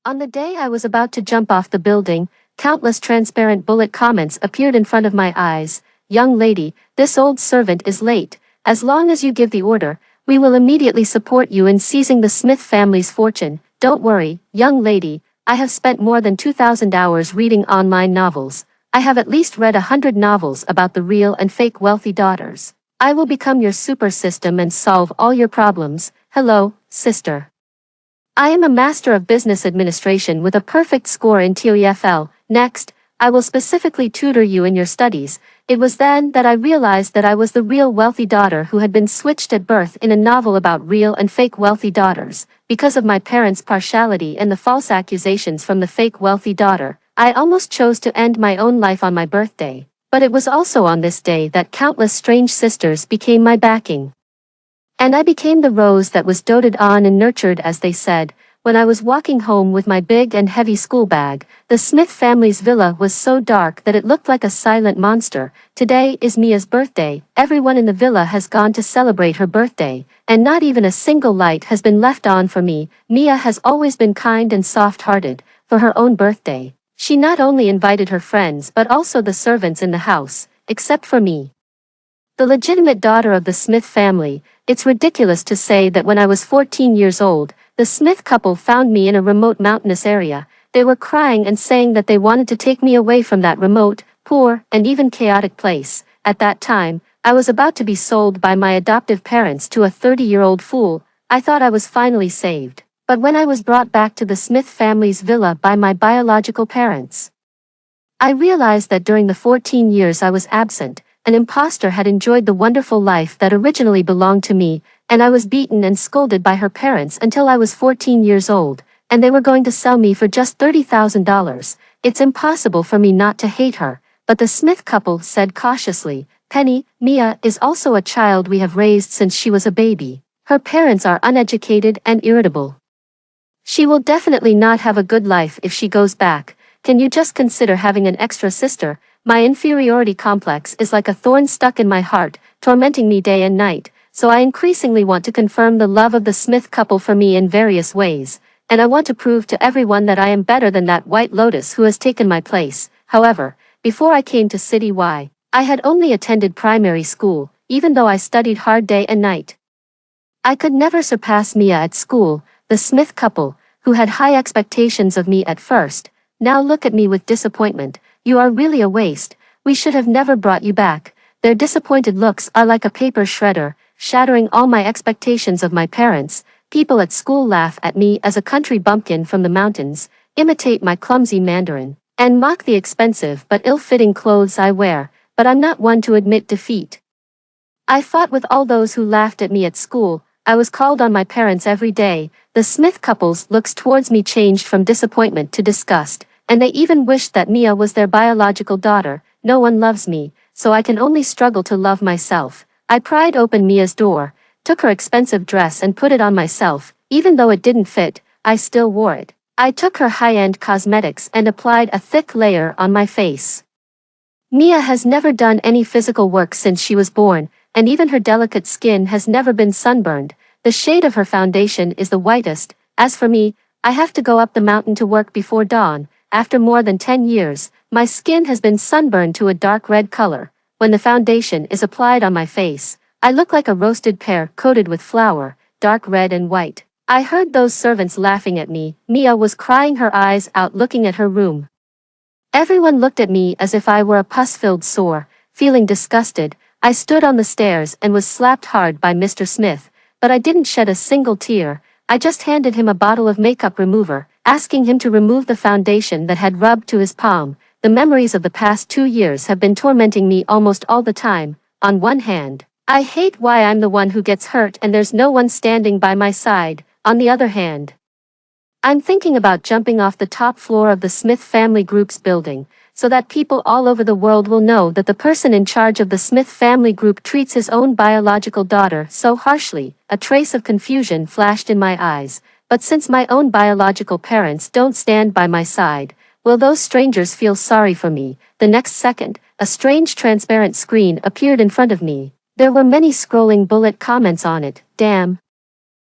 On the day I was about to jump off the building, countless transparent bullet comments appeared in front of my eyes. Young lady, this old servant is late. As long as you give the order, we will immediately support you in seizing the Smith family's fortune. Don't worry, young lady, I have spent more than 2,000 hours reading online novels. I have at least read 100 novels about the real and fake wealthy daughters. I will become your super system and solve all your problems. Hello, sister. I am a master of business administration with a perfect score in TOEFL. Next, I will specifically tutor you in your studies. It was then that I realized that I was the real wealthy daughter who had been switched at birth in a novel about real and fake wealthy daughters. Because of my parents' partiality and the false accusations from the fake wealthy daughter, I almost chose to end my own life on my birthday. But it was also on this day that countless strange sisters became my backing. And I became the rose that was doted on and nurtured, as they said. When I was walking home with my big and heavy school bag, the Smith family's villa was so dark that it looked like a silent monster. Today is Mia's birthday. Everyone in the villa has gone to celebrate her birthday, and not even a single light has been left on for me. Mia has always been kind and soft-hearted. For her own birthday, she not only invited her friends but also the servants in the house, except for me, the legitimate daughter of the Smith family. It's ridiculous to say that when I was 14 years old, the Smith couple found me in a remote mountainous area. They were crying and saying that they wanted to take me away from that remote, poor, and even chaotic place. At that time, I was about to be sold by my adoptive parents to a 30-year-old fool. I thought I was finally saved. But when I was brought back to the Smith family's villa by my biological parents, I realized that during the 14 years I was absent, an imposter had enjoyed the wonderful life that originally belonged to me, and I was beaten and scolded by her parents until I was 14 years old, and they were going to sell me for just $30,000. It's impossible for me not to hate her, but the Smith couple said cautiously, Penny, Mia is also a child we have raised since she was a baby. Her parents are uneducated and irritable. She will definitely not have a good life if she goes back. Can you just consider having an extra sister? My inferiority complex is like a thorn stuck in my heart, tormenting me day and night, so I increasingly want to confirm the love of the Smith couple for me in various ways, and I want to prove to everyone that I am better than that White Lotus who has taken my place. However, before I came to City Y, I had only attended primary school, even though I studied hard day and night. I could never surpass Mia at school. The Smith couple, who had high expectations of me at first, now look at me with disappointment. You are really a waste. We should have never brought you back. Their disappointed looks are like a paper shredder, shattering all my expectations of my parents. People at school laugh at me as a country bumpkin from the mountains, imitate my clumsy Mandarin, and mock the expensive but ill-fitting clothes I wear, but I'm not one to admit defeat. I fought with all those who laughed at me at school. I was called on my parents every day. The Smith couple's looks towards me changed from disappointment to disgust, and they even wished that Mia was their biological daughter. No one loves me, so I can only struggle to love myself. I pried open Mia's door, took her expensive dress and put it on myself. Even though it didn't fit, I still wore it. I took her high-end cosmetics and applied a thick layer on my face. Mia has never done any physical work since she was born, and even her delicate skin has never been sunburned. The shade of her foundation is the whitest. As for me, I have to go up the mountain to work before dawn. After more than 10 years, my skin has been sunburned to a dark red color. When the foundation is applied on my face, I look like a roasted pear coated with flour, dark red and white. I heard those servants laughing at me. Mia was crying her eyes out looking at her room. Everyone looked at me as if I were a pus-filled sore. Feeling disgusted, I stood on the stairs and was slapped hard by Mr. Smith, but I didn't shed a single tear. I just handed him a bottle of makeup remover, asking him to remove the foundation that had rubbed to his palm. The memories of the past 2 years have been tormenting me almost all the time. On one hand, I hate why I'm the one who gets hurt and there's no one standing by my side. On the other hand, I'm thinking about jumping off the top floor of the Smith family group's building, so that people all over the world will know that the person in charge of the Smith family group treats his own biological daughter so harshly. A trace of confusion flashed in my eyes. But since my own biological parents don't stand by my side, will those strangers feel sorry for me? The next second, a strange transparent screen appeared in front of me. There were many scrolling bullet comments on it. Damn.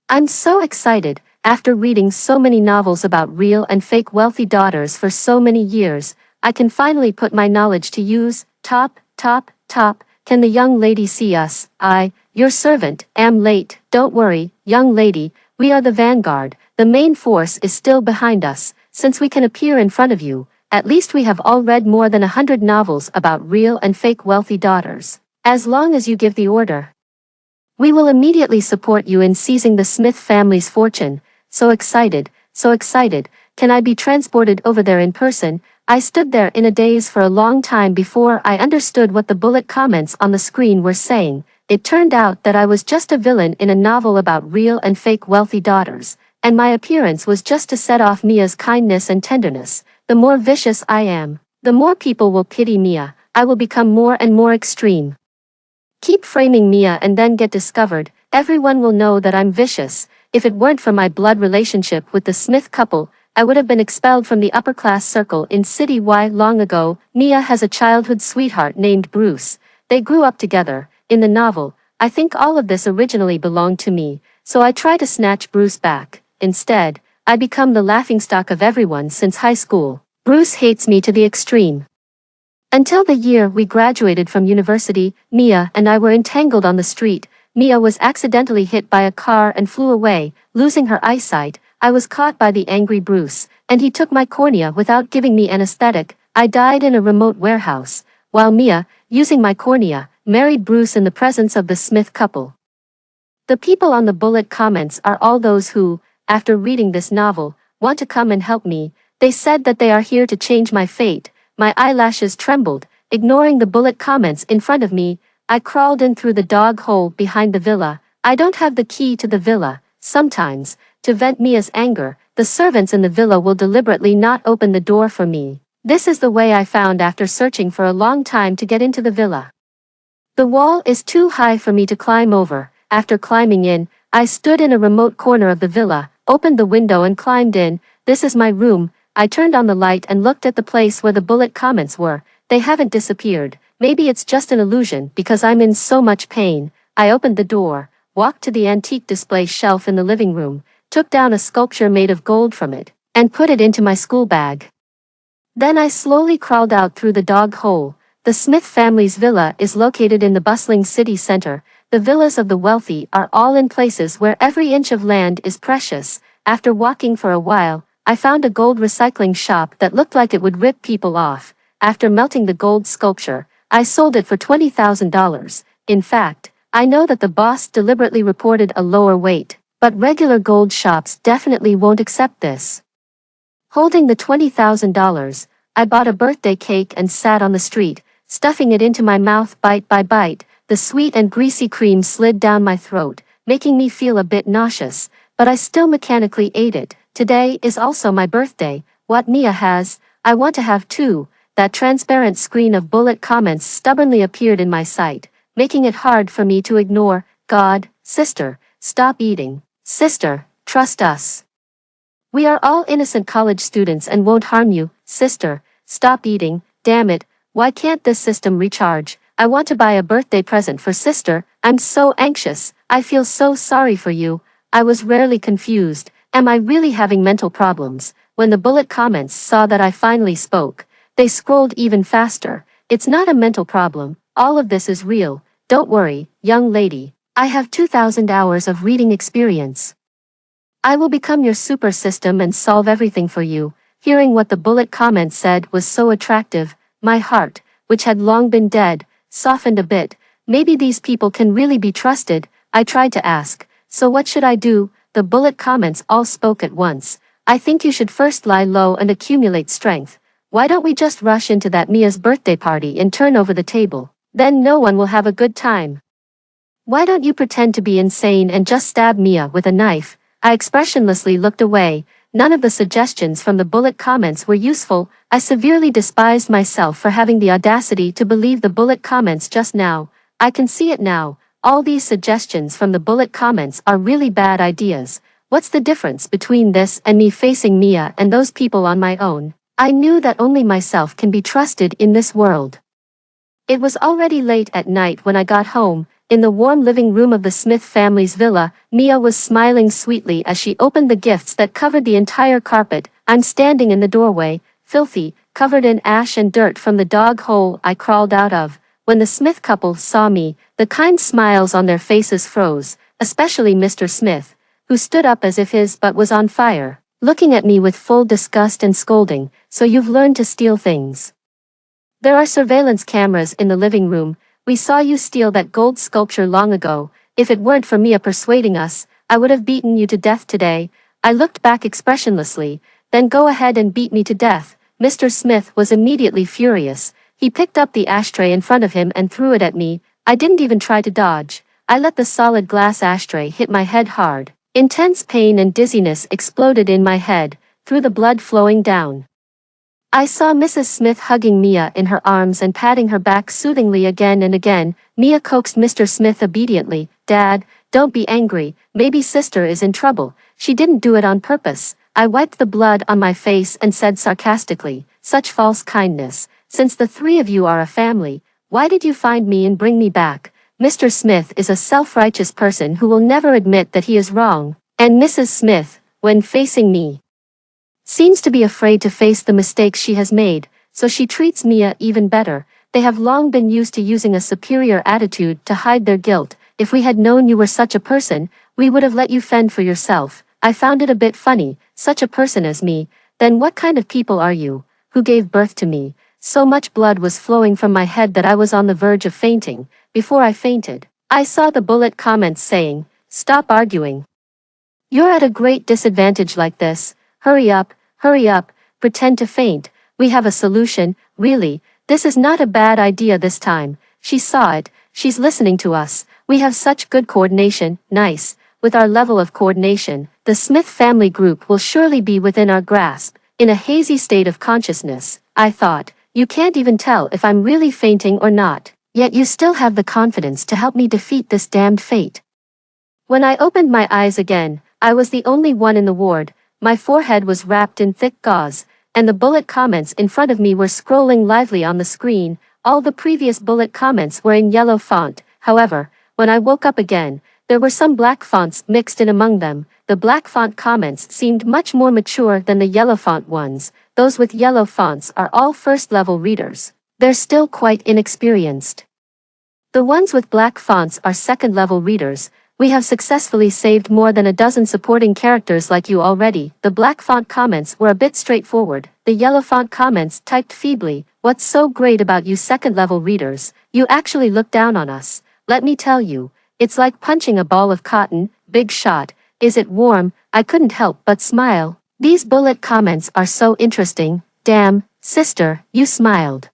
I'm so excited. After reading so many novels about real and fake wealthy daughters for so many years, I can finally put my knowledge to use. Top, top, top. Can the young lady see us? I, your servant, am late. Don't worry, young lady, we are the vanguard. The main force is still behind us, since we can appear in front of you. At least we have all read more than 100 novels about real and fake wealthy daughters. As long as you give the order, we will immediately support you in seizing the Smith family's fortune. So excited, so excited. Can I be transported over there in person? I stood there in a daze for a long time before I understood what the bullet comments on the screen were saying. It turned out that I was just a villain in a novel about real and fake wealthy daughters, and my appearance was just to set off Mia's kindness and tenderness. The more vicious I am, the more people will pity Mia. I will become more and more extreme. Keep framing Mia and then get discovered. Everyone will know that I'm vicious. If it weren't for my blood relationship with the Smith couple, I would have been expelled from the upper-class circle in City Y long ago. Mia has a childhood sweetheart named Bruce. They grew up together. In the novel, I think all of this originally belonged to me, so I try to snatch Bruce back. Instead, I become the laughingstock of everyone since high school. Bruce hates me to the extreme. Until the year we graduated from university, Mia and I were entangled on the street. Mia was accidentally hit by a car and flew away, losing her eyesight. I was caught by the angry Bruce, and he took my cornea without giving me anesthetic. I died in a remote warehouse, while Mia, using my cornea, married Bruce in the presence of the Smith couple. The people on the bullet comments are all those who, after reading this novel, want to come and help me. They said that they are here to change my fate. My eyelashes trembled, ignoring the bullet comments in front of me. I crawled in through the dog hole behind the villa. I don't have the key to the villa. Sometimes, to vent Mia's anger, the servants in the villa will deliberately not open the door for me. This is the way I found after searching for a long time to get into the villa. The wall is too high for me to climb over. After climbing in, I stood in a remote corner of the villa, opened the window and climbed in. This is my room. I turned on the light and looked at the place where the bullet comments were. They haven't disappeared. Maybe it's just an illusion because I'm in so much pain. I opened the door, walked to the antique display shelf in the living room, took down a sculpture made of gold from it, and put it into my school bag. Then I slowly crawled out through the dog hole. The Smith family's villa is located in the bustling city center. The villas of the wealthy are all in places where every inch of land is precious. After walking for a while, I found a gold recycling shop that looked like it would rip people off. After melting the gold sculpture, I sold it for $20,000. In fact, I know that the boss deliberately reported a lower weight, but regular gold shops definitely won't accept this. Holding the $20,000, I bought a birthday cake and sat on the street, stuffing it into my mouth bite by bite. The sweet and greasy cream slid down my throat, making me feel a bit nauseous, but I still mechanically ate it. Today is also my birthday. What Mia has, I want to have too. That transparent screen of bullet comments stubbornly appeared in my sight, making it hard for me to ignore. God, sister, stop eating. Sister, trust us. We are all innocent college students and won't harm you. Sister, stop eating. Damn it, why can't this system recharge? I want to buy a birthday present for sister. I'm so anxious. I feel so sorry for you. I was rarely confused. Am I really having mental problems? When the bullet comments saw that I finally spoke, they scrolled even faster. It's not a mental problem. All of this is real. Don't worry, young lady. I have 2,000 hours of reading experience. I will become your super system and solve everything for you. Hearing what the bullet comment said was so attractive. My heart, which had long been dead, softened a bit. Maybe these people can really be trusted. I tried to ask, so what should I do? The bullet comments all spoke at once. I think you should first lie low and accumulate strength. Why don't we just rush into that Mia's birthday party and turn over the table? Then no one will have a good time. Why don't you pretend to be insane and just stab Mia with a knife? I expressionlessly looked away. None of the suggestions from the bullet comments were useful. I severely despised myself for having the audacity to believe the bullet comments just now. I can see it now. All these suggestions from the bullet comments are really bad ideas. What's the difference between this and me facing Mia and those people on my own? I knew that only myself can be trusted in this world. It was already late at night when I got home. in the warm living room of the Smith family's villa, Mia was smiling sweetly as she opened the gifts that covered the entire carpet. I'm standing in the doorway, filthy, covered in ash and dirt from the dog hole I crawled out of. When the Smith couple saw me, the kind smiles on their faces froze, especially Mr. Smith, who stood up as if his butt was on fire, looking at me with full disgust and scolding. So you've learned to steal things. There are surveillance cameras in the living room. We saw you steal that gold sculpture long ago. If it weren't for Mia persuading us, I would have beaten you to death today. I looked back expressionlessly. Then go ahead and beat me to death. Mr. Smith was immediately furious. He picked up the ashtray in front of him and threw it at me. I didn't even try to dodge. I let the solid glass ashtray hit my head hard. Intense pain and dizziness exploded in my head, through the blood flowing down. I saw Mrs. Smith hugging Mia in her arms and patting her back soothingly again and again. Mia coaxed Mr. Smith obediently. Dad, don't be angry, maybe sister is in trouble. She didn't do it on purpose. I wiped the blood on my face and said sarcastically, such false kindness. Since the three of you are a family, why did you find me and bring me back? Mr. Smith is a self-righteous person who will never admit that he is wrong. And Mrs. Smith, when facing me, seems to be afraid to face the mistakes she has made, so she treats Mia even better. They have long been used to using a superior attitude to hide their guilt. If we had known you were such a person, we would have let you fend for yourself. I found it a bit funny, such a person as me. Then what kind of people are you, who gave birth to me? So much blood was flowing from my head that I was on the verge of fainting. Before I fainted, I saw the bullet comments saying, stop arguing. You're at a great disadvantage like this. Hurry up, pretend to faint. We have a solution. Really, this is not a bad idea this time. She saw it, she's listening to us. We have such good coordination. Nice. With our level of coordination, the Smith family group will surely be within our grasp. In a hazy state of consciousness, I thought, you can't even tell if I'm really fainting or not. Yet you still have the confidence to help me defeat this damned fate. When I opened my eyes again, I was the only one in the ward. My forehead was wrapped in thick gauze, and the bullet comments in front of me were scrolling lively on the screen. All the previous bullet comments were in yellow font. However, when I woke up again, there were some black fonts mixed in among them. The black font comments seemed much more mature than the yellow font ones. Those with yellow fonts are all first-level readers. They're still quite inexperienced. The ones with black fonts are second-level readers. We have successfully saved more than a dozen supporting characters like you already. The black font comments were a bit straightforward. The yellow font comments typed feebly. What's so great about you second-level readers? You actually look down on us. Let me tell you, it's like punching a ball of cotton. Big shot. Is it warm? I couldn't help but smile. These bullet comments are so interesting. Damn, sister, you smiled.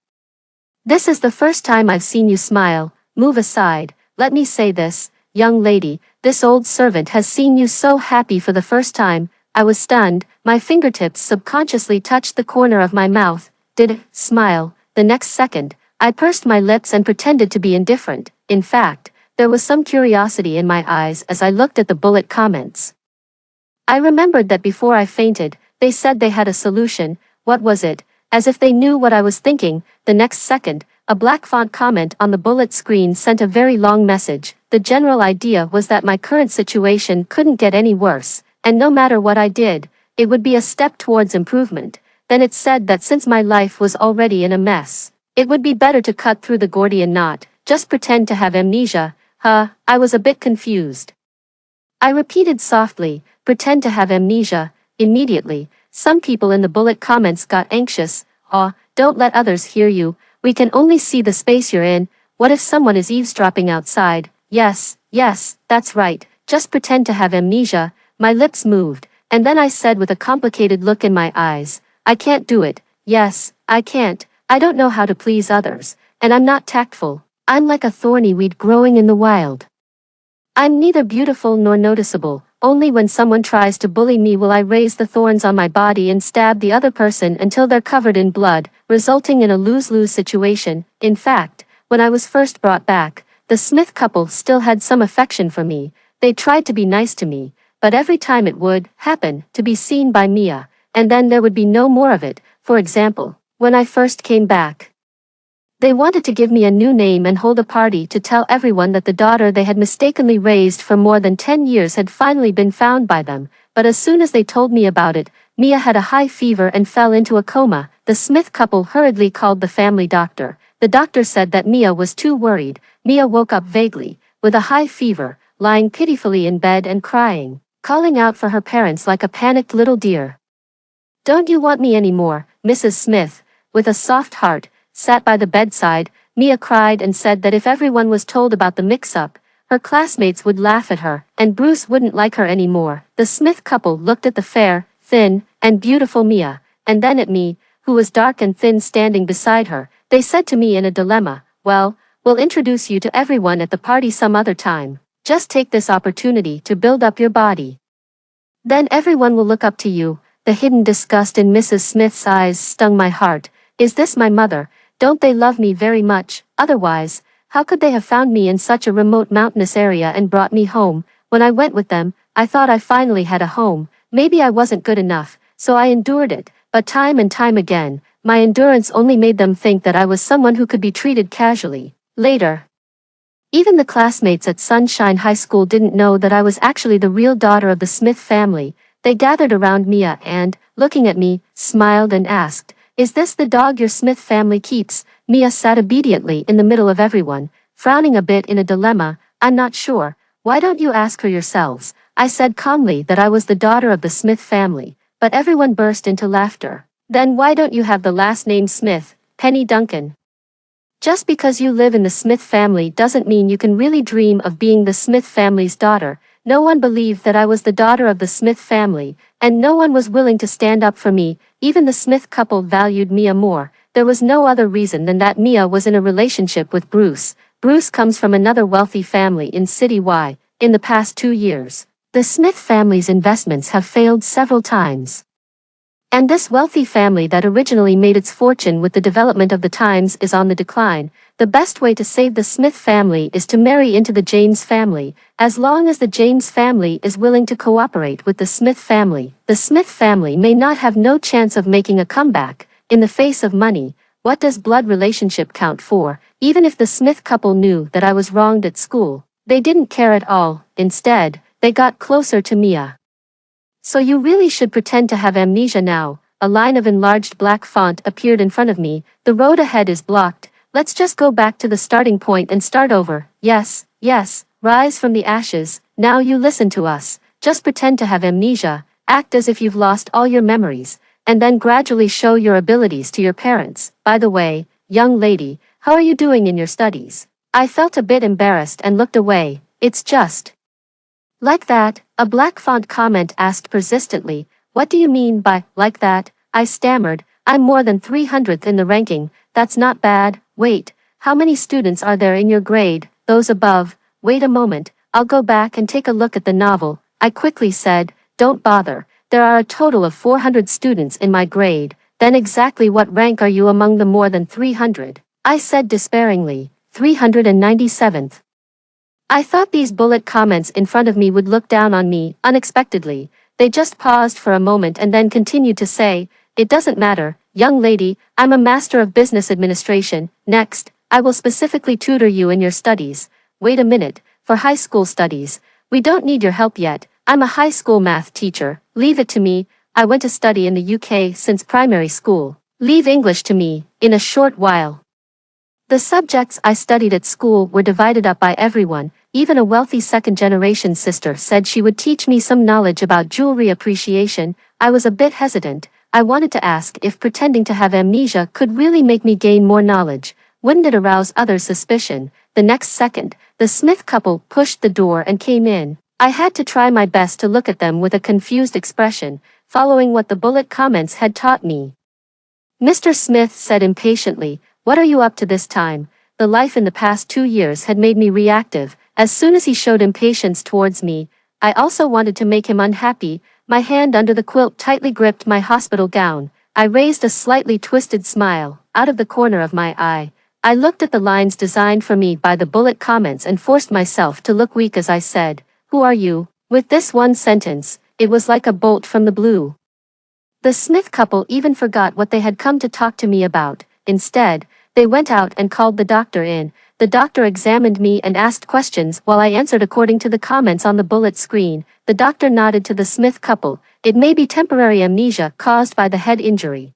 This is the first time I've seen you smile. Move aside. Let me say this. Young lady, this old servant has seen you so happy for the first time. I was stunned. My fingertips subconsciously touched the corner of my mouth. Did smile. The next second, I pursed my lips and pretended to be indifferent. In fact, there was some curiosity in my eyes as I looked at the bullet comments. I remembered that before I fainted, they said they had a solution. What was it? As if they knew what I was thinking, the next second, a black font comment on the bullet screen sent a very long message. The general idea was that my current situation couldn't get any worse, and no matter what I did, it would be a step towards improvement. Then it said that since my life was already in a mess, it would be better to cut through the Gordian knot, just pretend to have amnesia. I was a bit confused. I repeated softly, pretend to have amnesia. Immediately, some people in the bullet comments got anxious. Don't let others hear you. We can only see the space you're in. What if someone is eavesdropping outside? Yes, that's right. Just pretend to have amnesia. My lips moved, and then I said with a complicated look in my eyes, I can't do it. Yes, I can't. I don't know how to please others, and I'm not tactful. I'm like a thorny weed growing in the wild. I'm neither beautiful nor noticeable. Only when someone tries to bully me will I raise the thorns on my body and stab the other person until they're covered in blood, resulting in a lose-lose situation. In fact, when I was first brought back, the Smith couple still had some affection for me. They tried to be nice to me, but every time it would happen to be seen by Mia, and then there would be no more of it. For example, when I first came back, They wanted to give me a new name and hold a party to tell everyone that the daughter they had mistakenly raised for more than 10 years had finally been found by them, but as soon as they told me about it, Mia had a high fever and fell into a coma. The Smith couple hurriedly called the family doctor. The doctor said that Mia was too worried. Mia woke up vaguely, with a high fever, lying pitifully in bed and crying, calling out for her parents like a panicked little deer. "Don't you want me anymore?" Mrs. Smith, with a soft heart, sat by the bedside. Mia cried and said that if everyone was told about the mix-up, her classmates would laugh at her, and Bruce wouldn't like her anymore. The Smith couple looked at the fair, thin, and beautiful Mia, and then at me, who was dark and thin standing beside her. They said to me in a dilemma, "Well, we'll introduce you to everyone at the party some other time. Just take this opportunity to build up your body. Then everyone will look up to you." The hidden disgust in Mrs. Smith's eyes stung my heart. Is this my mother? Don't they love me very much? Otherwise, how could they have found me in such a remote mountainous area and brought me home? When I went with them, I thought I finally had a home. Maybe I wasn't good enough, so I endured it, but time and time again, my endurance only made them think that I was someone who could be treated casually. Later, even the classmates at Sunshine High School didn't know that I was actually the real daughter of the Smith family. They gathered around Mia and, looking at me, smiled and asked, "Is this the dog your Smith family keeps?" Mia sat obediently in the middle of everyone, frowning a bit in a dilemma. "I'm not sure. Why don't you ask her yourselves?" I said calmly that I was the daughter of the Smith family, but everyone burst into laughter. "Then why don't you have the last name Smith, Penny Duncan? Just because you live in the Smith family doesn't mean you can really dream of being the Smith family's daughter." No one believed that I was the daughter of the Smith family, and no one was willing to stand up for me. Even the Smith couple valued Mia more. There was no other reason than that Mia was in a relationship with Bruce. Bruce comes from another wealthy family in City Y. In the past 2 years, the Smith family's investments have failed several times. And this wealthy family that originally made its fortune with the development of the Times is on the decline. The best way to save the Smith family is to marry into the James family. As long as the James family is willing to cooperate with the Smith family, the Smith family may not have no chance of making a comeback. In the face of money, what does blood relationship count for? Even if the Smith couple knew that I was wronged at school, they didn't care at all. Instead, they got closer to Mia. "So you really should pretend to have amnesia now." A line of enlarged black font appeared in front of me. "The road ahead is blocked. Let's just go back to the starting point and start over." Yes, rise from the ashes. Now you listen to us. Just pretend to have amnesia, act as if you've lost all your memories, and then gradually show your abilities to your parents. By the way, young lady, how are you doing in your studies? I felt a bit embarrassed and looked away. "It's just like that," a black font comment asked persistently. "What do you mean by like that?" I stammered. "I'm more than 300th in the ranking. That's not bad." "Wait, how many students are there in your grade?" "Those above." "Wait a moment, I'll go back and take a look at the novel," I quickly said. "Don't bother. There are a total of 400 students in my grade." "Then exactly what rank are you among the more than 300? I said despairingly. 397th. I thought these bullet comments in front of me would look down on me. Unexpectedly, they just paused for a moment and then continued to say, "It doesn't matter, young lady, I'm a master of business administration. Next, I will specifically tutor you in your studies." "Wait a minute, for high school studies, we don't need your help yet. I'm a high school math teacher. Leave it to me. I went to study in the UK since primary school. Leave English to me, in a short while." The subjects I studied at school were divided up by everyone. Even a wealthy second-generation sister said she would teach me some knowledge about jewelry appreciation. I was a bit hesitant. I wanted to ask if pretending to have amnesia could really make me gain more knowledge. Wouldn't it arouse others' suspicion? The next second, the Smith couple pushed the door and came in. I had to try my best to look at them with a confused expression, following what the bullet comments had taught me. Mr. Smith said impatiently, "What are you up to this time?" The life in the past 2 years had made me reactive. As soon as he showed impatience towards me, I also wanted to make him unhappy. My hand under the quilt tightly gripped my hospital gown. I raised a slightly twisted smile out of the corner of my eye. I looked at the lines designed for me by the bullet comments and forced myself to look weak as I said, "Who are you?" With this one sentence, it was like a bolt from the blue. The Smith couple even forgot what they had come to talk to me about. Instead, They went out and called the doctor in. The doctor examined me and asked questions while I answered according to the comments on the bullet screen. The doctor nodded to the Smith couple. It may be temporary amnesia caused by the head injury.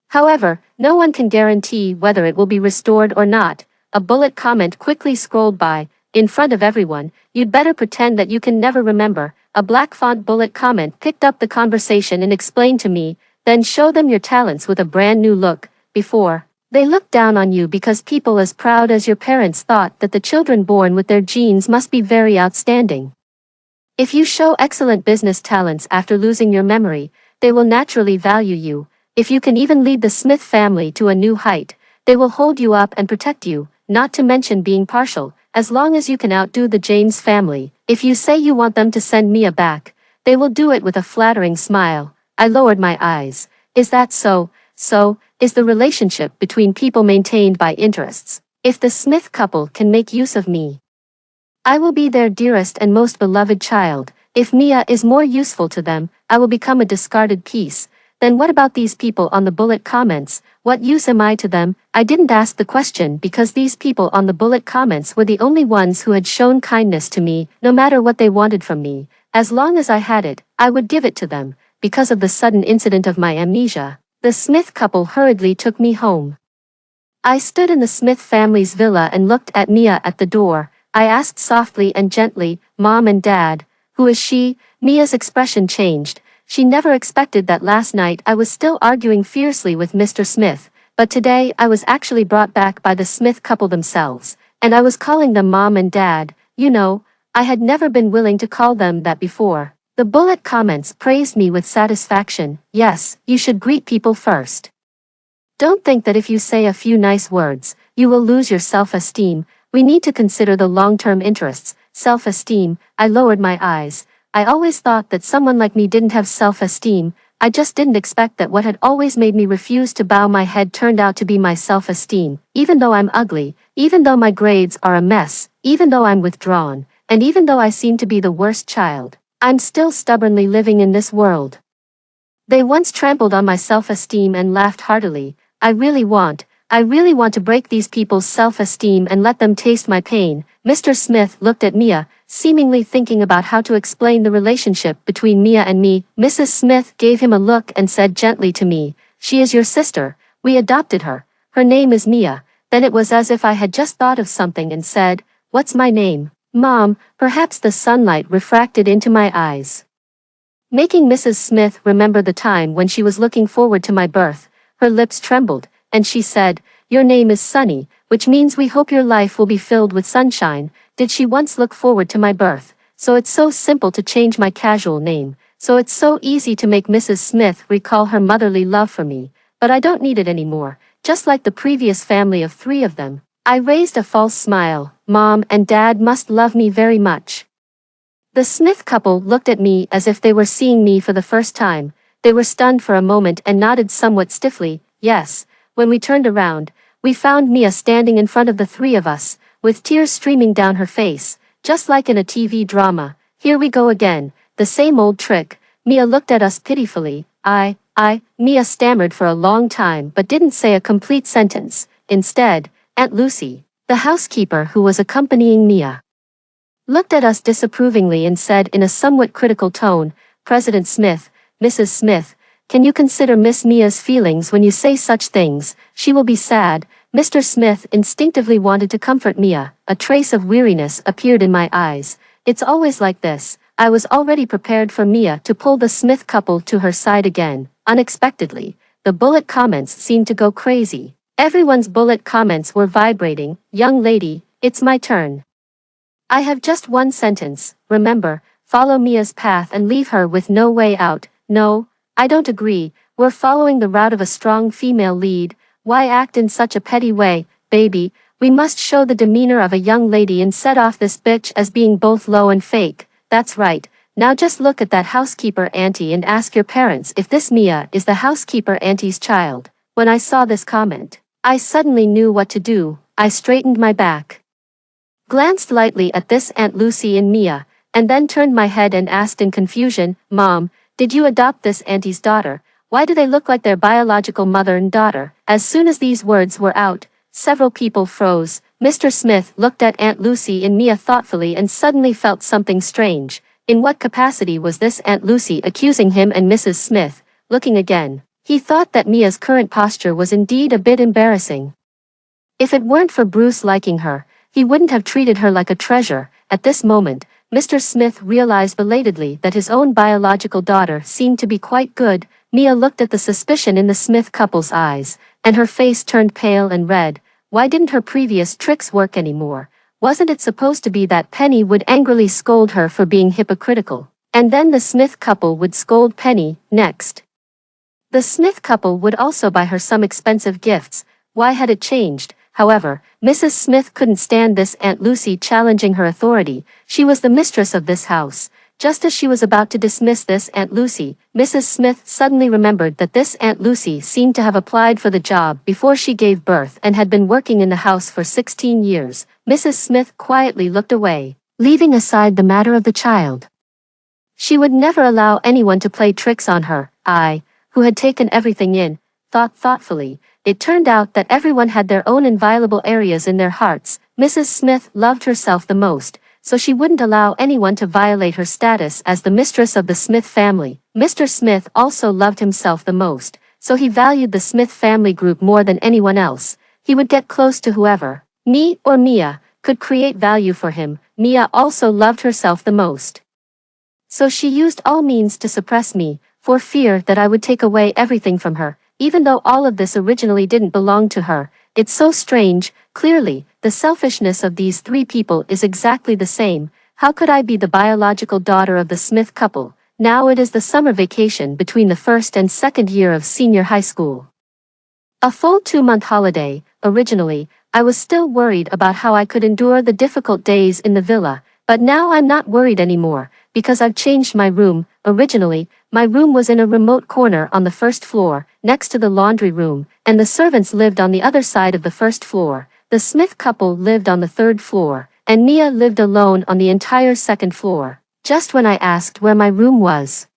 However, no one can guarantee whether it will be restored or not. A bullet comment quickly scrolled by. In front of everyone, you'd better pretend that you can never remember. A black font bullet comment picked up the conversation and explained to me, then show them your talents with a brand new look. Before, they looked down on you because people as proud as your parents thought that the children born with their genes must be very outstanding. If you show excellent business talents after losing your memory, they will naturally value you. If you can even lead the Smith family to a new height, they will hold you up and protect you, not to mention being partial, as long as you can outdo the James family. If you say you want them to send Mia back, they will do it with a flattering smile. I lowered my eyes. Is that so? So, is the relationship between people maintained by interests? If the Smith couple can make use of me, I will be their dearest and most beloved child. If Mia is more useful to them, I will become a discarded piece. Then what about these people on the bullet comments? What use am I to them? I didn't ask the question because these people on the bullet comments were the only ones who had shown kindness to me, no matter what they wanted from me. As long as I had it, I would give it to them. Because of the sudden incident of my amnesia, the Smith couple hurriedly took me home. I stood in the Smith family's villa and looked at Mia at the door. I asked softly and gently, "Mom and Dad, who is she?" Mia's expression changed. She never expected that last night I was still arguing fiercely with Mr. Smith, but today I was actually brought back by the Smith couple themselves, and I was calling them Mom and Dad. You know, I had never been willing to call them that before. The bullet comments praised me with satisfaction. Yes, you should greet people first. Don't think that if you say a few nice words, you will lose your self-esteem. We need to consider the long-term interests. Self-esteem. I lowered my eyes. I always thought that someone like me didn't have self-esteem. I just didn't expect that what had always made me refuse to bow my head turned out to be my self-esteem. Even though I'm ugly, even though my grades are a mess, even though I'm withdrawn, and even though I seem to be the worst child, I'm still stubbornly living in this world. They once trampled on my self-esteem and laughed heartily. I really want to break these people's self-esteem and let them taste my pain. Mr. Smith looked at Mia, seemingly thinking about how to explain the relationship between Mia and me. Mrs. Smith gave him a look and said gently to me, "She is your sister. We adopted her. Her name is Mia." Then it was as if I had just thought of something and said, "What's my name?" "Mom." Perhaps the sunlight refracted into my eyes, making Mrs. Smith remember the time when she was looking forward to my birth. Her lips trembled, and she said, "Your name is Sunny, which means we hope your life will be filled with sunshine." Did she once look forward to my birth? So it's so simple to change my casual name. So it's so easy to make Mrs. Smith recall her motherly love for me. But I don't need it anymore, just like the previous family of 3 of them. I raised a false smile. Mom and Dad must love me very much. The Smith couple looked at me as if they were seeing me for the first time. They were stunned for a moment and nodded somewhat stiffly. Yes. When we turned around, we found Mia standing in front of the 3 of us, with tears streaming down her face, just like in a TV drama. Here we go again, the same old trick. Mia looked at us pitifully. Mia stammered for a long time but didn't say a complete sentence. Instead, Aunt Lucy, the housekeeper who was accompanying Mia, looked at us disapprovingly and said in a somewhat critical tone, "President Smith, Mrs. Smith, can you consider Miss Mia's feelings when you say such things? She will be sad." Mr. Smith instinctively wanted to comfort Mia. A trace of weariness appeared in my eyes. It's always like this. I was already prepared for Mia to pull the Smith couple to her side again. Unexpectedly, the bullet comments seemed to go crazy. Everyone's bullet comments were vibrating. "Young lady, it's my turn. I have just one sentence. Remember, follow Mia's path and leave her with no way out." "No, I don't agree. We're following the route of a strong female lead. Why act in such a petty way, baby? We must show the demeanor of a young lady and set off this bitch as being both low and fake." "That's right. Now just look at that housekeeper auntie and ask your parents if this Mia is the housekeeper auntie's child." When I saw this comment, I suddenly knew what to do. I straightened my back, glanced lightly at this Aunt Lucy and Mia, and then turned my head and asked in confusion, "Mom, did you adopt this auntie's daughter? Why do they look like their biological mother and daughter? As soon as these words were out, several people froze. Mr. Smith looked at Aunt Lucy and Mia thoughtfully and suddenly felt something strange. In what capacity was this Aunt Lucy accusing him and Mrs. Smith? Looking again, he thought that Mia's current posture was indeed a bit embarrassing. If it weren't for Bruce liking her, he wouldn't have treated her like a treasure. At this moment, Mr. Smith realized belatedly that his own biological daughter seemed to be quite good. Mia looked at the suspicion in the Smith couple's eyes, and her face turned pale and red. Why didn't her previous tricks work anymore? Wasn't it supposed to be that Penny would angrily scold her for being hypocritical, and then the Smith couple would scold Penny next? The Smith couple would also buy her some expensive gifts. Why had it changed? However, Mrs. Smith couldn't stand this Aunt Lucy challenging her authority. She was the mistress of this house. Just as she was about to dismiss this Aunt Lucy, Mrs. Smith suddenly remembered that this Aunt Lucy seemed to have applied for the job before she gave birth and had been working in the house for 16 years. Mrs. Smith quietly looked away, leaving aside the matter of the child. She would never allow anyone to play tricks on her. I, who had taken everything in, thought thoughtfully. It turned out that everyone had their own inviolable areas in their hearts. Mrs. Smith loved herself the most, so she wouldn't allow anyone to violate her status as the mistress of the Smith family. Mr. Smith also loved himself the most, so he valued the Smith family group more than anyone else. He would get close to whoever, me or Mia, could create value for him. Mia also loved herself the most, so she used all means to suppress me, for fear that I would take away everything from her. Even though all of this originally didn't belong to her, it's so strange. Clearly, the selfishness of these three people is exactly the same. How could I be the biological daughter of the Smith couple? Now it is the summer vacation between the first and second year of senior high school. A full 2-month holiday. Originally, I was still worried about how I could endure the difficult days in the villa, but now I'm not worried anymore, because I've changed my room. Originally, my room was in a remote corner on the first floor, next to the laundry room, and the servants lived on the other side of the first floor. The Smith couple lived on the third floor, and Mia lived alone on the entire second floor. Just when I asked where my room was,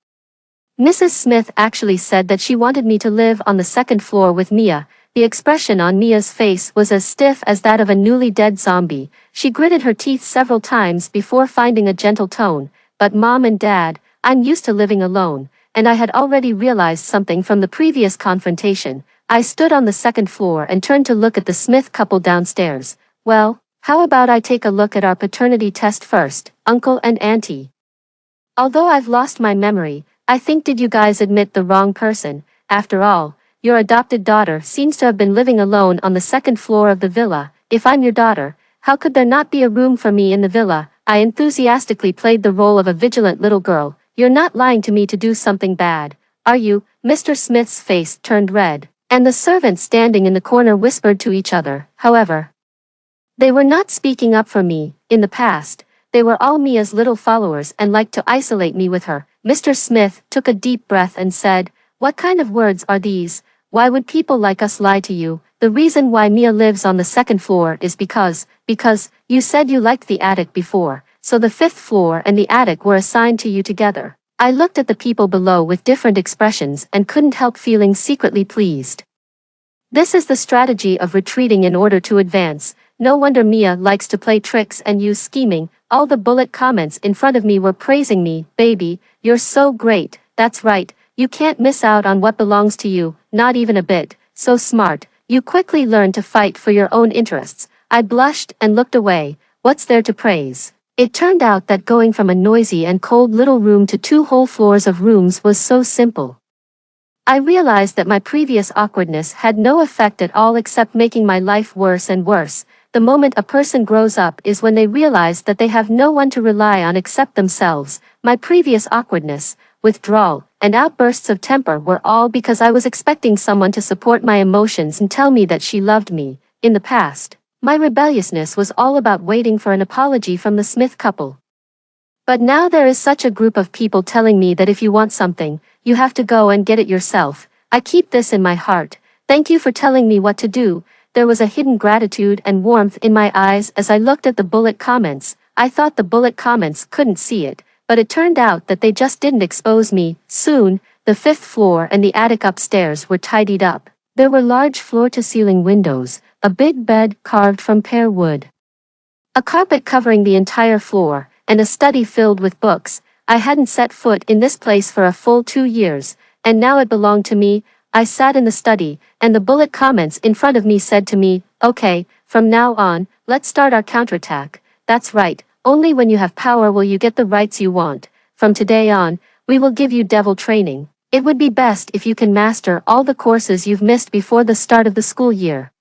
Mrs. Smith actually said that she wanted me to live on the second floor with Mia. The expression on Mia's face was as stiff as that of a newly dead zombie. She gritted her teeth several times before finding a gentle tone. But Mom and Dad, I'm used to living alone, and I had already realized something from the previous confrontation. I stood on the second floor and turned to look at the Smith couple downstairs. Well, how about I take a look at our paternity test first, Uncle and Auntie? Although I've lost my memory, I think did you guys admit the wrong person? After all, your adopted daughter seems to have been living alone on the second floor of the villa. If I'm your daughter, how could there not be a room for me in the villa? I enthusiastically played the role of a vigilant little girl. You're not lying to me to do something bad, are you? Mr. Smith's face turned red, and the servants standing in the corner whispered to each other. However, they were not speaking up for me. In the past, they were all Mia's little followers and liked to isolate me with her. Mr. Smith took a deep breath and said, "What kind of words are these? Why would people like us lie to you? The reason why Mia lives on the second floor is because you said you liked the attic before, so the fifth floor and the attic were assigned to you together." I looked at the people below with different expressions and couldn't help feeling secretly pleased. This is the strategy of retreating in order to advance. No wonder Mia likes to play tricks and use scheming. All the bullet comments in front of me were praising me. "Baby, you're so great. That's right. You can't miss out on what belongs to you, not even a bit. So smart. You quickly learn to fight for your own interests." I blushed and looked away. What's there to praise? It turned out that going from a noisy and cold little room to 2 whole floors of rooms was so simple. I realized that my previous awkwardness had no effect at all except making my life worse and worse. The moment a person grows up is when they realize that they have no one to rely on except themselves. My previous awkwardness, withdrawal, and outbursts of temper were all because I was expecting someone to support my emotions and tell me that she loved me. In the past, my rebelliousness was all about waiting for an apology from the Smith couple. But now there is such a group of people telling me that if you want something, you have to go and get it yourself. I keep this in my heart. Thank you for telling me what to do. There was a hidden gratitude and warmth in my eyes as I looked at the bullet comments. I thought the bullet comments couldn't see it, but it turned out that they just didn't expose me. Soon, the fifth floor and the attic upstairs were tidied up. There were large floor-to-ceiling windows, a big bed carved from pear wood, a carpet covering the entire floor, and a study filled with books. I hadn't set foot in this place for a full 2 years, and now it belonged to me. I sat in the study, and the bullet comments in front of me said to me, "Okay, from now on, let's start our counterattack. That's right, only when you have power will you get the rights you want. From today on, we will give you devil training. It would be best if you can master all the courses you've missed before the start of the school year."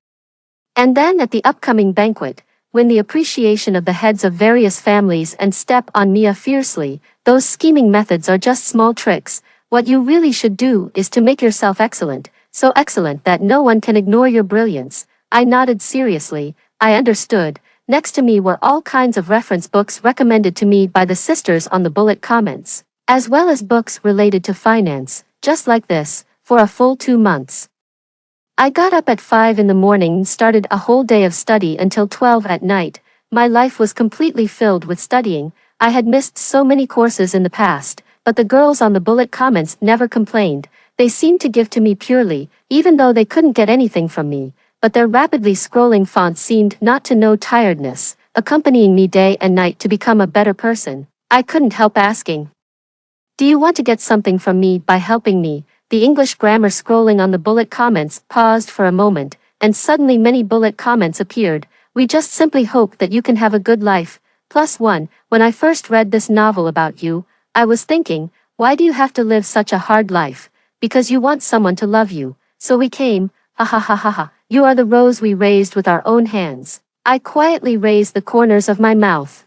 And then at the upcoming banquet, when the appreciation of the heads of various families and step on Mia fiercely, "Those scheming methods are just small tricks. What you really should do is to make yourself excellent, so excellent that no one can ignore your brilliance." I nodded seriously. I understood. Next to me were all kinds of reference books recommended to me by the sisters on the bullet comments, as well as books related to finance, just like this, for a full 2 months. I got up at 5 in the morning and started a whole day of study until 12 at night. My life was completely filled with studying. I had missed so many courses in the past, but the girls on the bullet comments never complained. They seemed to give to me purely, even though they couldn't get anything from me, but their rapidly scrolling font seemed not to know tiredness, accompanying me day and night to become a better person. I couldn't help asking, "Do you want to get something from me by helping me?" The English grammar scrolling on the bullet comments paused for a moment, and suddenly many bullet comments appeared. "We just simply hope that you can have a good life. +1, when I first read this novel about you, I was thinking, why do you have to live such a hard life? Because you want someone to love you. So we came, ha ha ha ha ha. You are the rose we raised with our own hands." I quietly raised the corners of my mouth.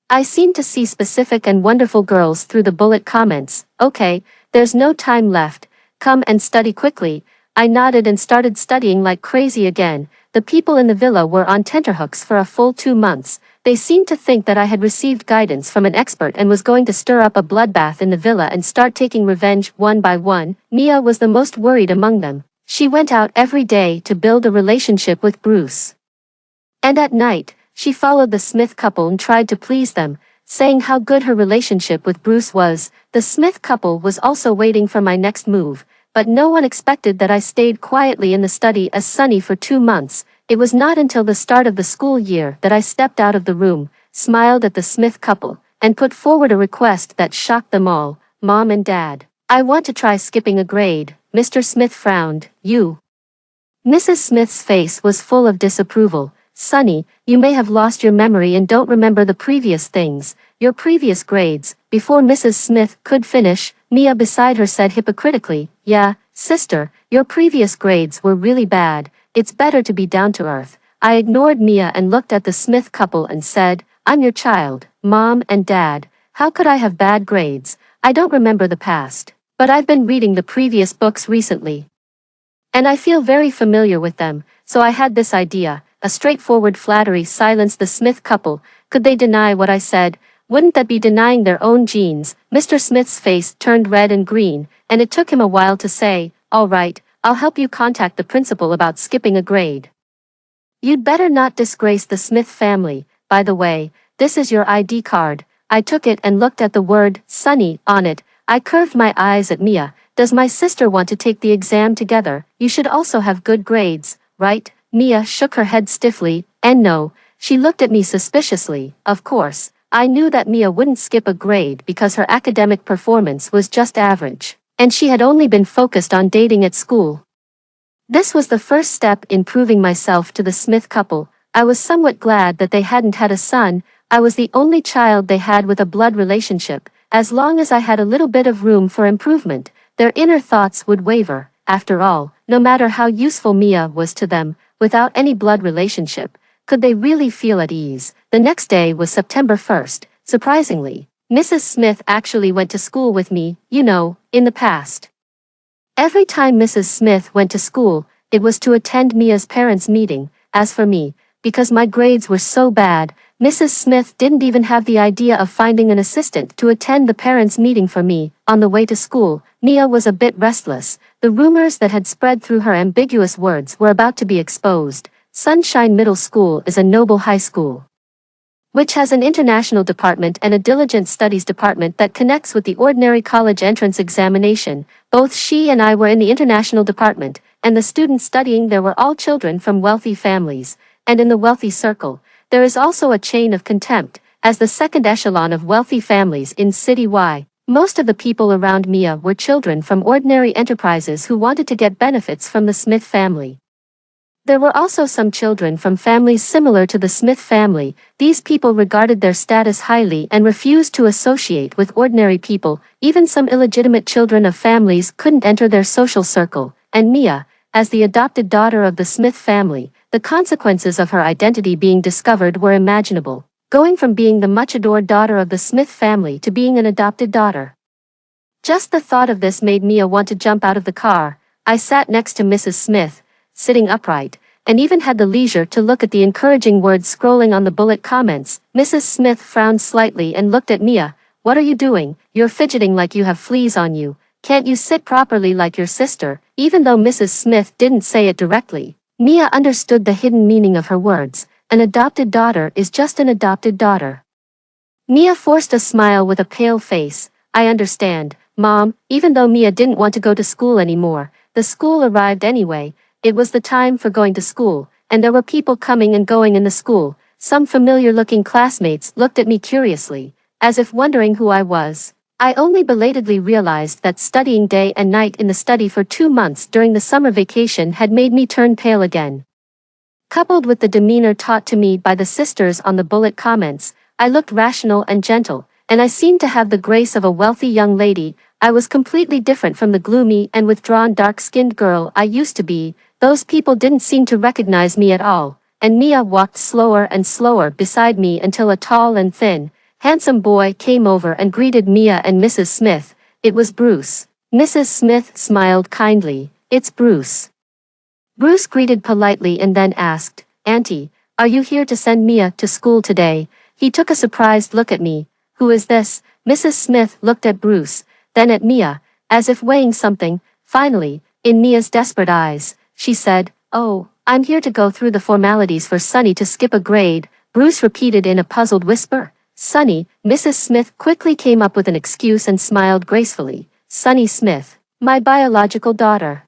I seemed to see specific and wonderful girls through the bullet comments. "Okay, there's no time left. Come and study quickly." I nodded and started studying like crazy again. The people in the villa were on tenterhooks for a full 2 months. They seemed to think that I had received guidance from an expert and was going to stir up a bloodbath in the villa and start taking revenge one by one. Mia was the most worried among them. She went out every day to build a relationship with Bruce. And at night, she followed the Smith couple and tried to please them, saying how good her relationship with Bruce was. The Smith couple was also waiting for my next move, but no one expected that I stayed quietly in the study as Sunny for 2 months. It was not until the start of the school year that I stepped out of the room, smiled at the Smith couple, and put forward a request that shocked them all. "Mom and Dad, I want to try skipping a grade." Mr. Smith frowned. "You?" Mrs. Smith's face was full of disapproval. "Sonny, you may have lost your memory and don't remember the previous things, your previous grades." Before Mrs. Smith could finish, Mia beside her said hypocritically, "Yeah, sister, your previous grades were really bad. It's better to be down to earth." I ignored Mia and looked at the Smith couple and said, "I'm your child, Mom and Dad. How could I have bad grades? I don't remember the past, but I've been reading the previous books recently, and I feel very familiar with them, so I had this idea." A straightforward flattery silenced the Smith couple. Could they deny what I said? Wouldn't that be denying their own genes? Mr. Smith's face turned red and green, and it took him a while to say, "All right, I'll help you contact the principal about skipping a grade. You'd better not disgrace the Smith family. By the way, this is your ID card." I took it and looked at the word, Sunny, on it. I curved my eyes at Mia. "Does my sister want to take the exam together? You should also have good grades, right?" Mia shook her head stiffly, and no. She looked at me suspiciously. Of course, I knew that Mia wouldn't skip a grade because her academic performance was just average, and she had only been focused on dating at school. This was the first step in proving myself to the Smith couple. I was somewhat glad that they hadn't had a son. I was the only child they had with a blood relationship. As long as I had a little bit of room for improvement, their inner thoughts would waver. After all, no matter how useful Mia was to them, without any blood relationship, could they really feel at ease? The next day was September 1st. Surprisingly, Mrs. Smith actually went to school with me. You know, in the past, every time Mrs. Smith went to school, it was to attend Mia's parents' meeting. As for me, because my grades were so bad, Mrs. Smith didn't even have the idea of finding an assistant to attend the parents' meeting for me. On the way to school, Mia was a bit restless. The rumors that had spread through her ambiguous words were about to be exposed. Sunshine Middle School is a noble high school. which has an international department and a diligent studies department that connects with the ordinary college entrance examination. Both she and I were in the international department, and the students studying there were all children from wealthy families, and in the wealthy circle, there is also a chain of contempt, as the second echelon of wealthy families in City Y. Most of the people around Mia were children from ordinary enterprises who wanted to get benefits from the Smith family. There were also some children from families similar to the Smith family. These people regarded their status highly and refused to associate with ordinary people. Even some illegitimate children of families couldn't enter their social circle, and Mia, as the adopted daughter of the Smith family, the consequences of her identity being discovered were imaginable, going from being the much-adored daughter of the Smith family to being an adopted daughter. Just the thought of this made Mia want to jump out of the car. I sat next to Mrs. Smith, sitting upright, and even had the leisure to look at the encouraging words scrolling on the bullet comments. Mrs. Smith frowned slightly and looked at Mia. "What are you doing? You're fidgeting like you have fleas on you. Can't you sit properly like your sister?" Even though Mrs. Smith didn't say it directly, Mia understood the hidden meaning of her words. An adopted daughter is just an adopted daughter. Mia forced a smile with a pale face. "I understand, Mom." Even though Mia didn't want to go to school anymore, the school arrived anyway. It was the time for going to school, and there were people coming and going in the school. Some familiar-looking classmates looked at me curiously, as if wondering who I was. I only belatedly realized that studying day and night in the study for 2 months during the summer vacation had made me turn pale again. Coupled with the demeanor taught to me by the sisters on the bullet comments, I looked rational and gentle, and I seemed to have the grace of a wealthy young lady. I was completely different from the gloomy and withdrawn dark-skinned girl I used to be. Those people didn't seem to recognize me at all, and Mia walked slower and slower beside me until a tall and thin, handsome boy came over and greeted Mia and Mrs. Smith. It was Bruce. Mrs. Smith smiled kindly. "It's Bruce." Bruce greeted politely and then asked, "Auntie, are you here to send Mia to school today?" He took a surprised look at me. "Who is this?" Mrs. Smith looked at Bruce, then at Mia, as if weighing something. Finally, in Mia's desperate eyes, she said, "Oh, I'm here to go through the formalities for Sonny to skip a grade." Bruce repeated in a puzzled whisper. "Sonny." Mrs. Smith quickly came up with an excuse and smiled gracefully. "Sonny Smith, my biological daughter.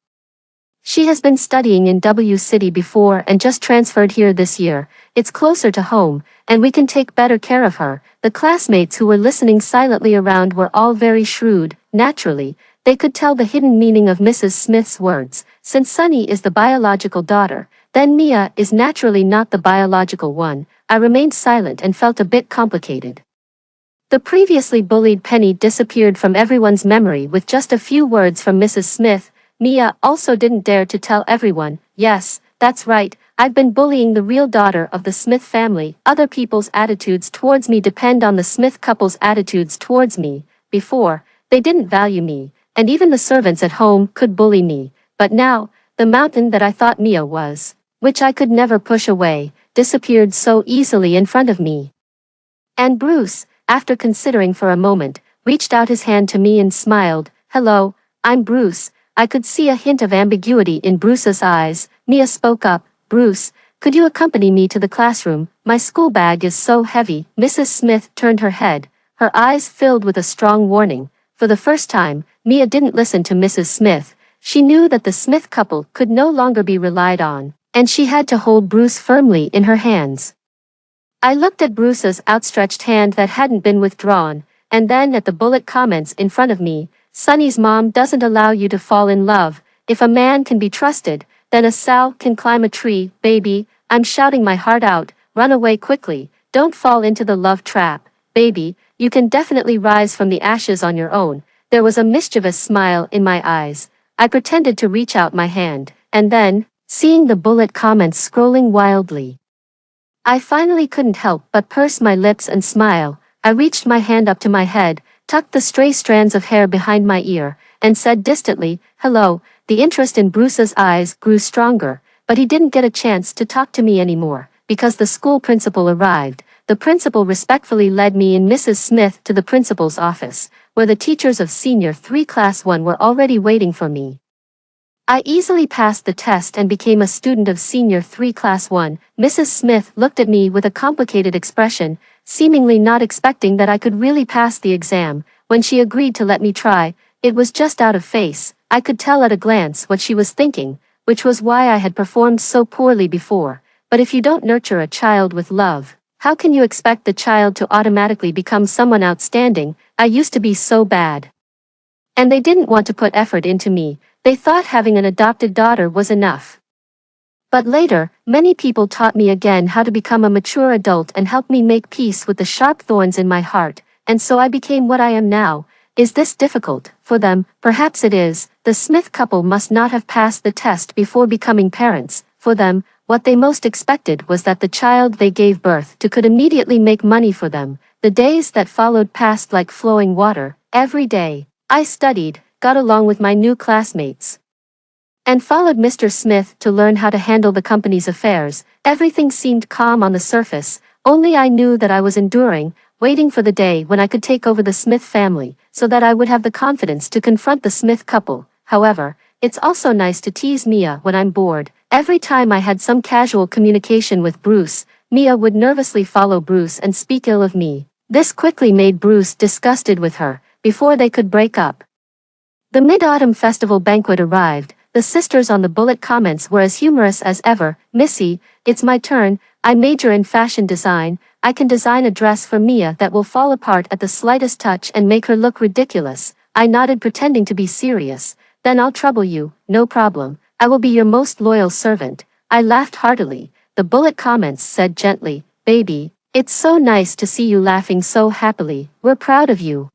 She has been studying in W City before and just transferred here this year. It's closer to home, and we can take better care of her." The classmates who were listening silently around were all very shrewd. Naturally, they could tell the hidden meaning of Mrs. Smith's words. Since Sonny is the biological daughter, then Mia is naturally not the biological one. I remained silent and felt a bit complicated. The previously bullied Penny disappeared from everyone's memory with just a few words from Mrs. Smith. Mia also didn't dare to tell everyone. "Yes, that's right, I've been bullying the real daughter of the Smith family. Other people's attitudes towards me depend on the Smith couple's attitudes towards me. Before, they didn't value me, and even the servants at home could bully me. But now, the mountain that I thought Mia was, which I could never push away, disappeared so easily in front of me." And Bruce, after considering for a moment, reached out his hand to me and smiled. "Hello, I'm Bruce." I could see a hint of ambiguity in Bruce's eyes. Mia spoke up. "Bruce, could you accompany me to the classroom? My school bag is so heavy." Mrs. Smith turned her head, her eyes filled with a strong warning. For the first time, Mia didn't listen to Mrs. Smith. She knew that the Smith couple could no longer be relied on, and she had to hold Bruce firmly in her hands. I looked at Bruce's outstretched hand that hadn't been withdrawn, and then at the bullet comments in front of me. "Sonny's mom doesn't allow you to fall in love. If a man can be trusted, then a sow can climb a tree, baby." I'm shouting my heart out. "Run away quickly. Don't fall into the love trap, baby. You can definitely rise from the ashes on your own." There was a mischievous smile in my eyes. I pretended to reach out my hand, and then, seeing the bullet comments scrolling wildly, I finally couldn't help but purse my lips and smile. I reached my hand up to my head, tucked the stray strands of hair behind my ear, and said distantly, "Hello." The interest in Bruce's eyes grew stronger, but he didn't get a chance to talk to me anymore, because the school principal arrived. The principal respectfully led me and Mrs. Smith to the principal's office, where the teachers of Senior 3 Class 1 were already waiting for me. I easily passed the test and became a student of Senior 3 Class 1. Mrs. Smith looked at me with a complicated expression. seemingly not expecting that I could really pass the exam. When she agreed to let me try, it was just out of face. I could tell at a glance what she was thinking, which was why I had performed so poorly before. But if you don't nurture a child with love, how can you expect the child to automatically become someone outstanding? I used to be so bad. And they didn't want to put effort into me. They thought having an adopted daughter was enough. But later, many people taught me again how to become a mature adult and helped me make peace with the sharp thorns in my heart, and so I became what I am now. Is this difficult for them? Perhaps it is. The Smith couple must not have passed the test before becoming parents. For them, what they most expected was that the child they gave birth to could immediately make money for them. The days that followed passed like flowing water. Every day, I studied, got along with my new classmates, and followed Mr. Smith to learn how to handle the company's affairs. Everything seemed calm on the surface, only I knew that I was enduring, waiting for the day when I could take over the Smith family, so that I would have the confidence to confront the Smith couple. However, it's also nice to tease Mia when I'm bored. Every time I had some casual communication with Bruce, Mia would nervously follow Bruce and speak ill of me. This quickly made Bruce disgusted with her, before they could break up. The Mid-Autumn Festival banquet arrived. The sisters on the bullet comments were as humorous as ever. Missy, it's my turn. I major in fashion design. I can design a dress for Mia that will fall apart at the slightest touch and make her look ridiculous. I nodded, pretending to be serious. Then I'll trouble you, no problem. I will be your most loyal servant. I laughed heartily. The bullet comments said gently, baby, it's so nice to see you laughing so happily. We're proud of you.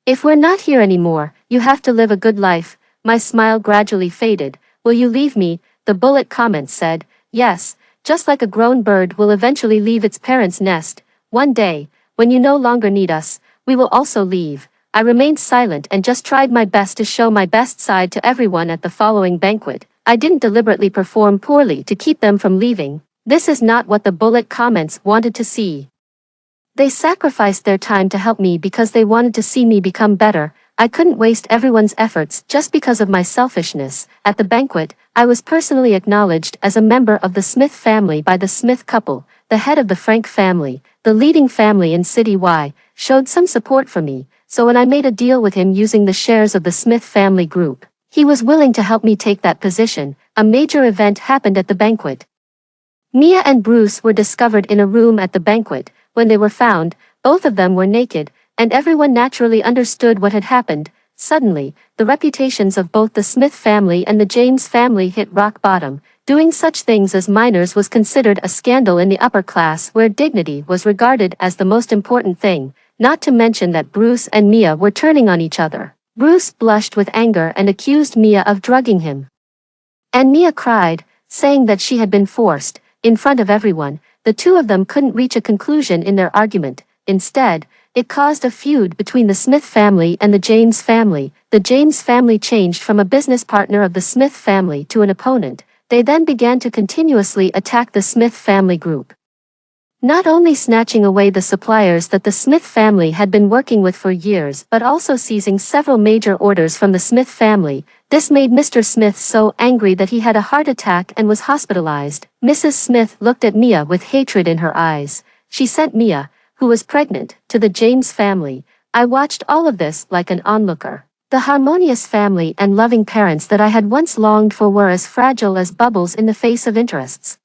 If we're not here anymore, you have to live a good life. My smile gradually faded. Will you leave me? The bullet comment said, yes, just like a grown bird will eventually leave its parents' nest. One day, when you no longer need us, we will also leave. I remained silent and just tried my best to show my best side to everyone at the following banquet. I didn't deliberately perform poorly to keep them from leaving. This is not what the bullet comments wanted to see. They sacrificed their time to help me because they wanted to see me become better. I couldn't waste everyone's efforts just because of my selfishness. At the banquet, I was personally acknowledged as a member of the Smith family by the Smith couple. The head of the Frank family, the leading family in City Y, showed some support for me, so when I made a deal with him using the shares of the Smith family group, he was willing to help me take that position. A major event happened at the banquet. Mia and Bruce were discovered in a room at the banquet. When they were found, both of them were naked, and everyone naturally understood what had happened. Suddenly, the reputations of both the Smith family and the James family hit rock bottom. Doing such things as minors was considered a scandal in the upper class, where dignity was regarded as the most important thing, not to mention that Bruce and Mia were turning on each other. Bruce blushed with anger and accused Mia of drugging him. And Mia cried, saying that she had been forced. In front of everyone, the two of them couldn't reach a conclusion in their argument. Instead, it caused a feud between the Smith family and the James family. The James family changed from a business partner of the Smith family to an opponent. They then began to continuously attack the Smith family group, not only snatching away the suppliers that the Smith family had been working with for years, but also seizing several major orders from the Smith family. This made Mr. Smith so angry that he had a heart attack and was hospitalized. Mrs. Smith looked at Mia with hatred in her eyes. She sent Mia, who was pregnant, to the James family. I watched all of this like an onlooker. The harmonious family and loving parents that I had once longed for were as fragile as bubbles in the face of interests.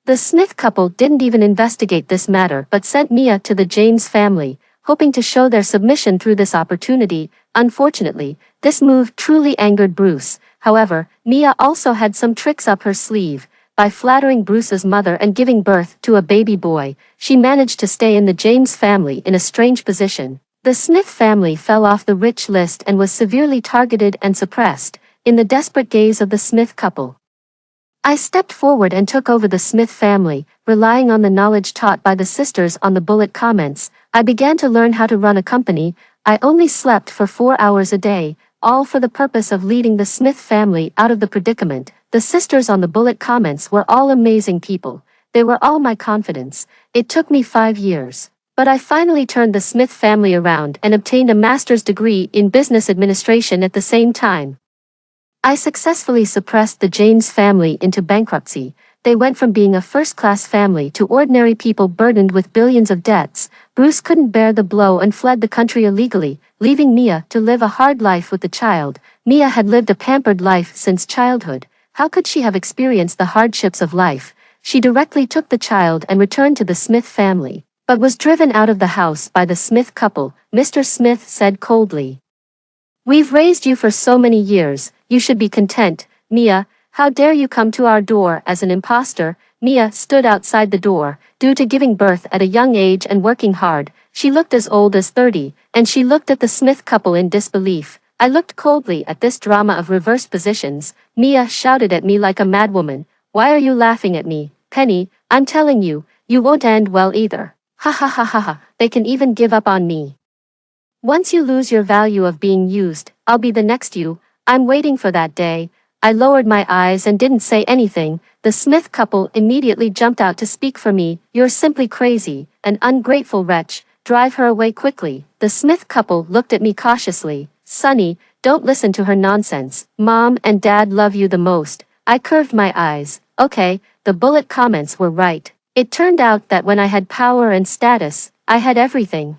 The Smith couple didn't even investigate this matter but sent Mia to the James family, hoping to show their submission through this opportunity. Unfortunately, this move truly angered Bruce. However, Mia also had some tricks up her sleeve. By flattering Bruce's mother and giving birth to a baby boy, she managed to stay in the James family in a strange position. The Smith family fell off the rich list and was severely targeted and suppressed, in the desperate gaze of the Smith couple. I stepped forward and took over the Smith family, relying on the knowledge taught by the sisters on the bullet comments. I began to learn how to run a company. I only slept for 4 hours a day, all for the purpose of leading the Smith family out of the predicament. The sisters on the bullet comments were all amazing people. They were all my confidence. It took me 5 years, but I finally turned the Smith family around and obtained a master's degree in business administration at the same time. I successfully suppressed the James family into bankruptcy. they went from being a first-class family to ordinary people burdened with billions of debts. Bruce couldn't bear the blow and fled the country illegally, leaving Mia to live a hard life with the child. Mia had lived a pampered life since childhood. How could she have experienced the hardships of life? She directly took the child and returned to the Smith family, but was driven out of the house by the Smith couple. Mr. Smith said coldly, "We've raised you for so many years, you should be content. Mia, how dare you come to our door as an imposter?" Mia stood outside the door. Due to giving birth at a young age and working hard, she looked as old as 30, and she looked at the Smith couple in disbelief. I looked coldly at this drama of reversed positions. Mia shouted at me like a madwoman, "Why are you laughing at me, Penny? I'm telling you, you won't end well either. Ha ha ha ha ha, they can even give up on me. Once you lose your value of being used, I'll be the next you. I'm waiting for that day." I lowered my eyes and didn't say anything. The Smith couple immediately jumped out to speak for me. "You're simply crazy, an ungrateful wretch. Drive her away quickly." The Smith couple looked at me cautiously. "Sonny, don't listen to her nonsense. Mom and Dad love you the most." I curved my eyes. Okay, the bullet comments were right. It turned out that when I had power and status, I had everything.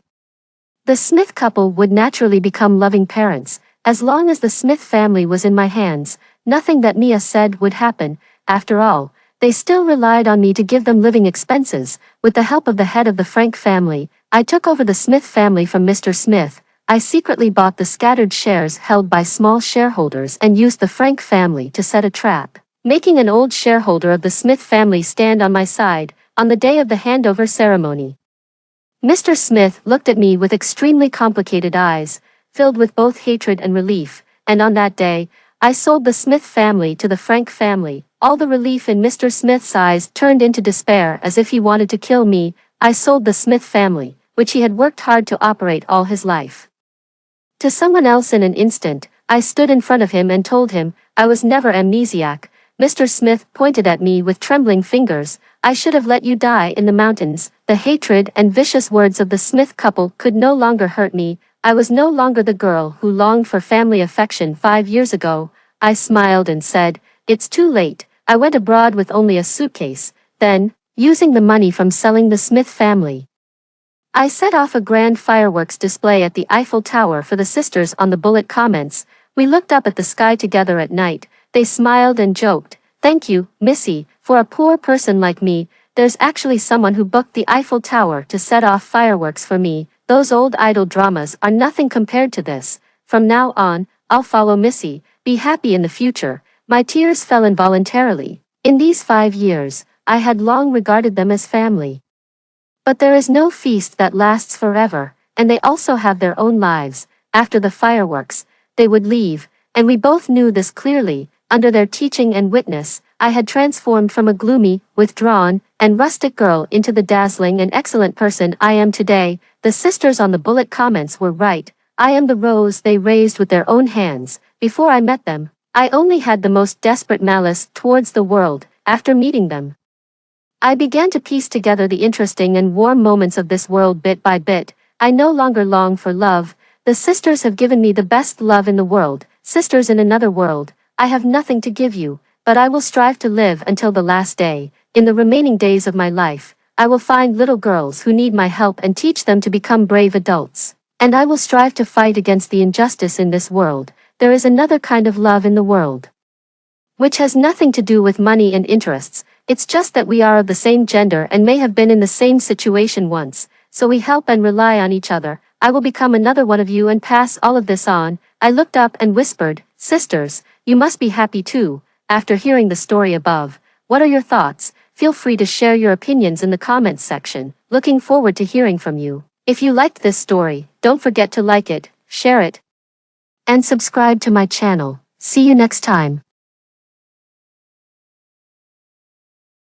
The Smith couple would naturally become loving parents. As long as the Smith family was in my hands, nothing that Mia said would happen. After all, they still relied on me to give them living expenses. With the help of the head of the Frank family, I took over the Smith family from Mr. Smith. I secretly bought the scattered shares held by small shareholders and used the Frank family to set a trap, making an old shareholder of the Smith family stand on my side on the day of the handover ceremony. Mr. Smith looked at me with extremely complicated eyes, filled with both hatred and relief, and on that day, I sold the Smith family to the Frank family. All the relief in Mr. Smith's eyes turned into despair as if he wanted to kill me. I sold the Smith family, which he had worked hard to operate all his life, to someone else in an instant. I stood in front of him and told him I was never amnesiac. Mr. Smith pointed at me with trembling fingers. "I should have let you die in the mountains." The hatred and vicious words of the Smith couple could no longer hurt me. I was no longer the girl who longed for family affection 5 years ago. I smiled and said, "It's too late." I went abroad with only a suitcase. Then, using the money from selling the Smith family, I set off a grand fireworks display at the Eiffel Tower for the sisters on the bullet comments. We looked up at the sky together at night. They smiled and joked. "Thank you, Missy. For a poor person like me, there's actually someone who booked the Eiffel Tower to set off fireworks for me. Those old idol dramas are nothing compared to this. From now on, I'll follow Missy. Be happy in the future." My tears fell involuntarily. In these 5 years, I had long regarded them as family. But there is no feast that lasts forever, and they also have their own lives. After the fireworks, they would leave, and we both knew this clearly. Under their teaching and witness, I had transformed from a gloomy, withdrawn, and rustic girl into the dazzling and excellent person I am today. The sisters on the bullet comments were right. I am the rose they raised with their own hands. Before I met them, I only had the most desperate malice towards the world. After meeting them, I began to piece together the interesting and warm moments of this world bit by bit. I no longer long for love. The sisters have given me the best love in the world. Sisters in another world, I have nothing to give you, but I will strive to live until the last day. In the remaining days of my life, I will find little girls who need my help and teach them to become brave adults. And I will strive to fight against the injustice in this world. There is another kind of love in the world, which has nothing to do with money and interests. It's just that we are of the same gender and may have been in the same situation once, so we help and rely on each other. I will become another one of you and pass all of this on. I looked up and whispered, "Sisters, you must be happy too." After hearing the story above, what are your thoughts? Feel free to share your opinions in the comments section. Looking forward to hearing from you. If you liked this story, don't forget to like it, share it, and subscribe to my channel. See you next time.